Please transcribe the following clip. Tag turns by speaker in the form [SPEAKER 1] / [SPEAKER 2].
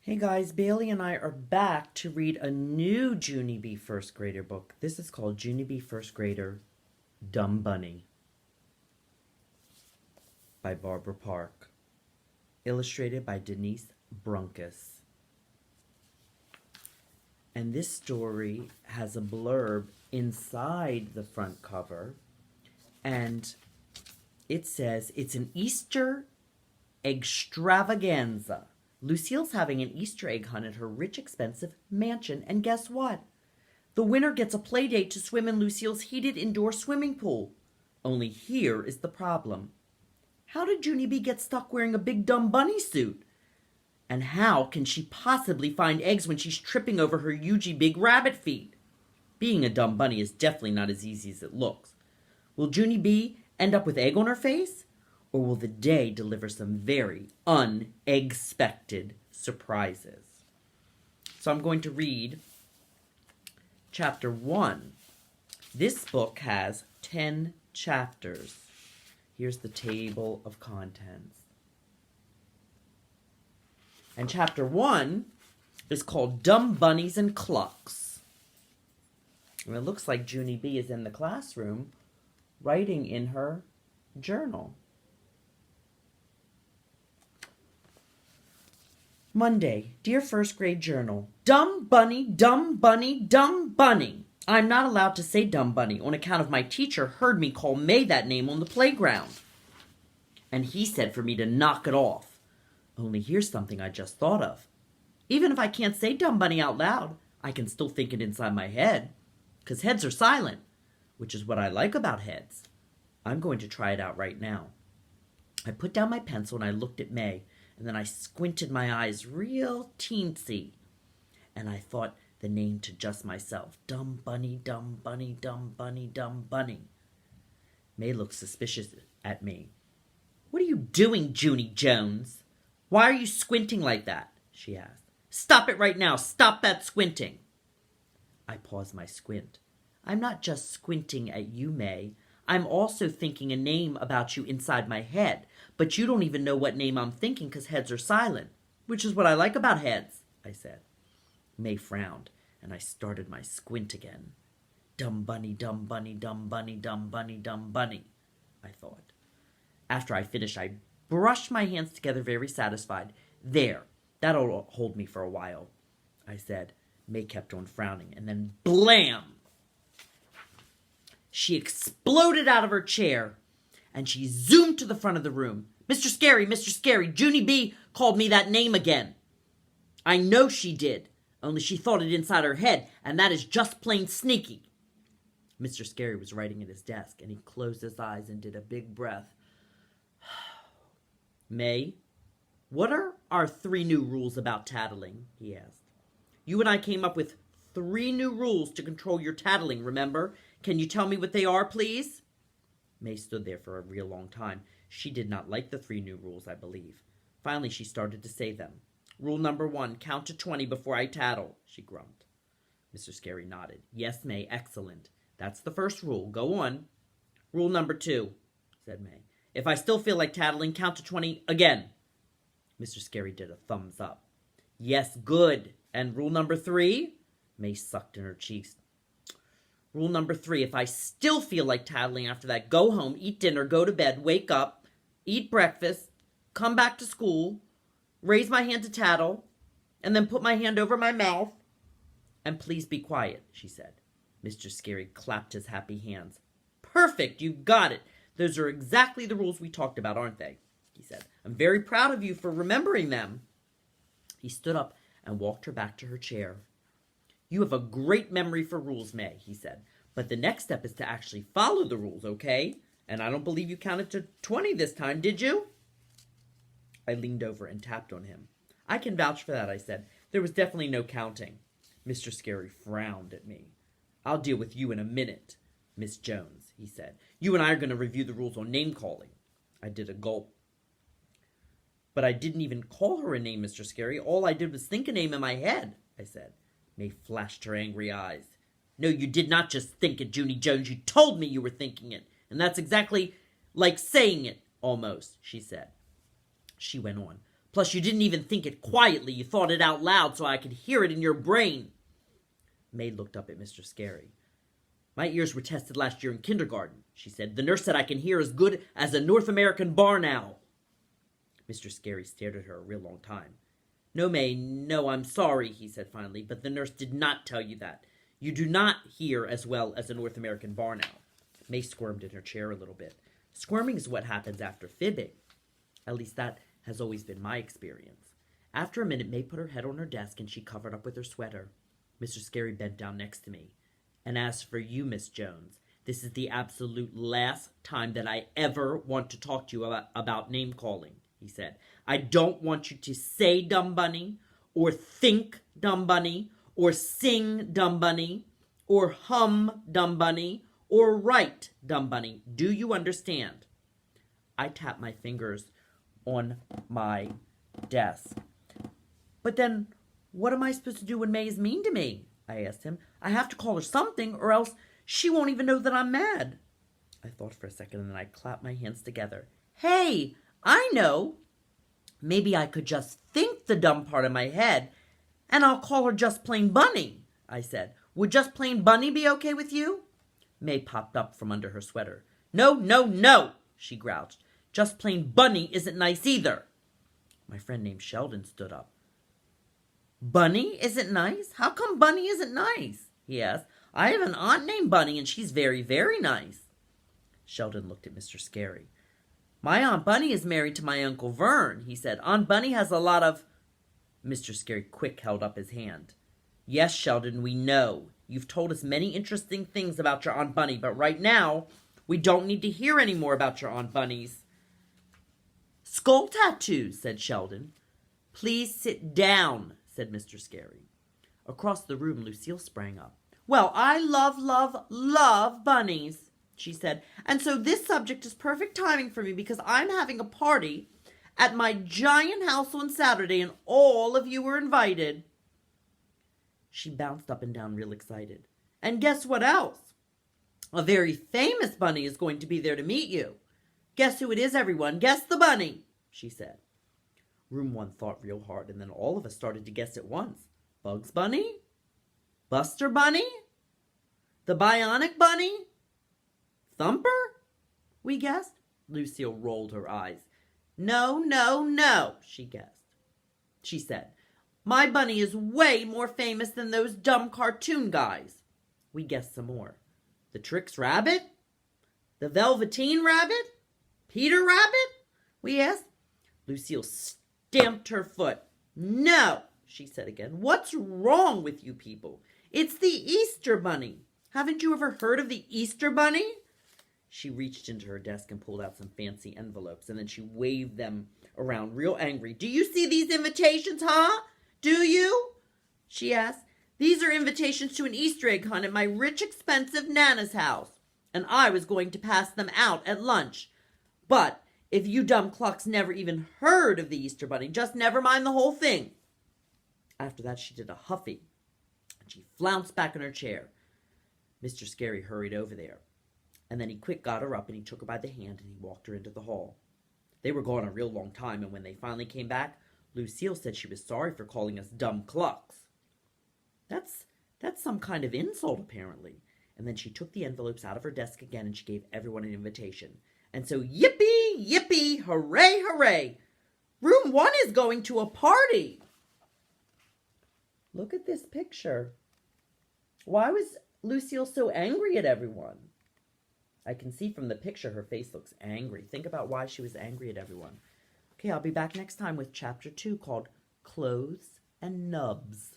[SPEAKER 1] Hey guys, Bailey and I are back to read a new Junie B. first grader book. This is called Junie B. First Grader Dumb Bunny by Barbara Park. Illustrated by Denise Brunkus. And this story has a blurb inside the front cover. And it says, it's an Easter extravaganza. Lucille's having an Easter egg hunt at her rich, expensive mansion, and guess what? The winner gets a play date to swim in Lucille's heated indoor swimming pool. Only here is the problem. How did Junie B get stuck wearing a big dumb bunny suit? And how can she possibly find eggs when she's tripping over her huge big rabbit feet? Being a dumb bunny is definitely not as easy as it looks. Will Junie B end up with egg on her face? Or will the day deliver some very unexpected surprises? So I'm going to read chapter 1. This book has 10 chapters. Here's the table of contents. And chapter 1 is called Dumb Bunnies and Clucks. And it looks like Junie B is in the classroom writing in her journal. Monday, dear first grade journal. Dumb bunny, dumb bunny, dumb bunny. I'm not allowed to say dumb bunny on account of my teacher heard me call May that name on the playground. And he said for me to knock it off. Only here's something I just thought of. Even if I can't say dumb bunny out loud, I can still think it inside my head. 'Cause heads are silent, which is what I like about heads. I'm going to try it out right now. I put down my pencil and I looked at May. And then I squinted my eyes real teensy. And I thought the name to just myself. Dumb bunny, dumb bunny, dumb bunny, dumb bunny. May looked suspicious at me. What are you doing, Junie Jones? Why are you squinting like that? She asked. Stop it right now. Stop that squinting. I paused my squint. I'm not just squinting at you, May. I'm also thinking a name about you inside my head. But you don't even know what name I'm thinking because heads are silent, which is what I like about heads, I said. May frowned, and I started my squint again. Dumb bunny, dumb bunny, dumb bunny, dumb bunny, dumb bunny, I thought. After I finished, I brushed my hands together very satisfied. There, that'll hold me for a while, I said. May kept on frowning, and then blam! She exploded out of her chair. And she zoomed to the front of the room. Mr. Scary, Junie B called me that name again. I know she did, only she thought it inside her head, and that is just plain sneaky. Mr. Scary was writing at his desk, and he closed his eyes and did a big breath. May, what are our 3 new rules about tattling? He asked. You and I came up with 3 new rules to control your tattling, remember? Can you tell me what they are, please? May stood there for a real long time. She did not like the 3 new rules, I believe. Finally, she started to say them. Rule number 1, count to 20 before I tattle, she grumped. Mr. Scary nodded. Yes, May, excellent. That's the first rule. Go on. Rule number 2, said May. If I still feel like tattling, count to 20 again. Mr. Scary did a thumbs up. Yes, good. And rule number 3? May sucked in her cheeks. Rule number 3, if I still feel like tattling after that, go home, eat dinner, go to bed, wake up, eat breakfast, come back to school, raise my hand to tattle, and then put my hand over my mouth. And please be quiet, she said. Mr. Scary clapped his happy hands. Perfect, you've got it. Those are exactly the rules we talked about, aren't they? He said. I'm very proud of you for remembering them. He stood up and walked her back to her chair. You have a great memory for rules, May, he said. But the next step is to actually follow the rules, okay? And I don't believe you counted to 20 this time, did you? I leaned over and tapped on him. I can vouch for that, I said. There was definitely no counting. Mr. Scary frowned at me. I'll deal with you in a minute, Miss Jones, he said. You and I are going to review the rules on name-calling. I did a gulp. But I didn't even call her a name, Mr. Scary. All I did was think a name in my head, I said. May flashed her angry eyes. No, you did not just think it, Junie Jones. You told me you were thinking it. And that's exactly like saying it, almost, she said. She went on. Plus, you didn't even think it quietly. You thought it out loud so I could hear it in your brain. May looked up at Mr. Scary. My ears were tested last year in kindergarten, she said. The nurse said I can hear as good as a North American barn owl. Mr. Scary stared at her a real long time. No, May, no, I'm sorry, he said finally, but the nurse did not tell you that. You do not hear as well as a North American barn owl. May squirmed in her chair a little bit. Squirming is what happens after fibbing. At least that has always been my experience. After a minute, May put her head on her desk and she covered up with her sweater. Mr. Scary bent down next to me. And as for you, Miss Jones, this is the absolute last time that I ever want to talk to you about name-calling, he said. I don't want you to say Dumb Bunny, or think Dumb Bunny, or sing Dumb Bunny, or hum Dumb Bunny, or write Dumb Bunny. Do you understand? I tapped my fingers on my desk. But then, what am I supposed to do when May is mean to me? I asked him. I have to call her something, or else she won't even know that I'm mad. I thought for a second, and then I clapped my hands together. Hey, I know. Maybe I could just think the dumb part in my head, and I'll call her just plain Bunny, I said. Would just plain Bunny be okay with you? May popped up from under her sweater. No, no, no, she grouched. Just plain Bunny isn't nice either. My friend named Sheldon stood up. Bunny isn't nice? How come Bunny isn't nice? He asked. I have an aunt named Bunny, and she's very, very nice. Sheldon looked at Mr. Scary. My Aunt Bunny is married to my Uncle Vern, he said. Aunt Bunny has a lot of... Mr. Scary quick held up his hand. Yes, Sheldon, we know. You've told us many interesting things about your Aunt Bunny, but right now, we don't need to hear any more about your Aunt Bunny's skull tattoos, said Sheldon. Please sit down, said Mr. Scary. Across the room, Lucille sprang up. Well, I love, love, love bunnies, she said. And so this subject is perfect timing for me because I'm having a party at my giant house on Saturday and all of you are invited. She bounced up and down real excited. And guess what else? A very famous bunny is going to be there to meet you. Guess who it is, everyone? Guess the bunny, she said. Room 1 thought real hard, and then all of us started to guess at once. Bugs Bunny? Buster Bunny? The Bionic Bunny? Thumper? We guessed. Lucille rolled her eyes. No, no, no, she said. My bunny is way more famous than those dumb cartoon guys. We guessed some more. The Trix Rabbit? The Velveteen Rabbit? Peter Rabbit? We asked. Lucille stamped her foot. No, she said again. What's wrong with you people? It's the Easter Bunny. Haven't you ever heard of the Easter Bunny? She reached into her desk and pulled out some fancy envelopes, and then she waved them around real angry. Do you see these invitations, huh? Do you? She asked. These are invitations to an Easter egg hunt at my rich, expensive Nana's house, and I was going to pass them out at lunch. But if you dumb clucks never even heard of the Easter Bunny, just never mind the whole thing. After that, she did a huffy, and she flounced back in her chair. Mr. Scary hurried over there, and then he quick got her up, and he took her by the hand, and he walked her into the hall. They were gone a real long time, and when they finally came back, Lucille said she was sorry for calling us dumb clucks. That's some kind of insult, apparently. And then she took the envelopes out of her desk again, and she gave everyone an invitation. And so, yippee, yippee, hooray, hooray! Room 1 is going to a party. Look at this picture. Why was Lucille so angry at everyone? I can see from the picture her face looks angry. Think about why she was angry at everyone. Okay, I'll be back next time with Chapter 2 called Clothes and Nubs.